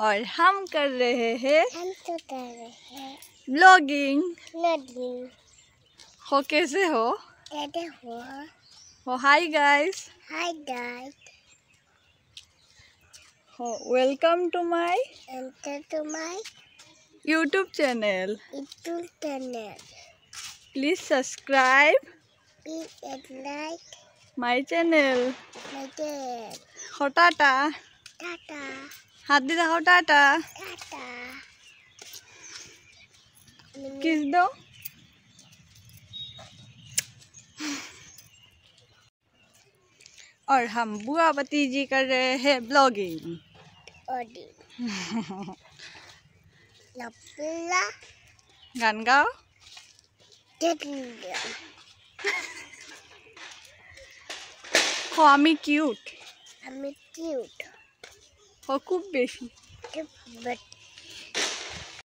और हम कर रहे हैं ब्लॉगिंग। हो कैसे हो? कैसे हो? हो हाय गाइस। Hi guys. हो welcome to my YouTube channel. Please subscribe Please like my channel. my channel. हो टाटा। टाटा हाथ दे हो टाटा। टाटा। किस दो। और हम बुआ भतीजी कर रहे हैं ब्लॉगिंग। गान गाओ। हो आमी किউট। আমি কিউট। हो खूब बेशी।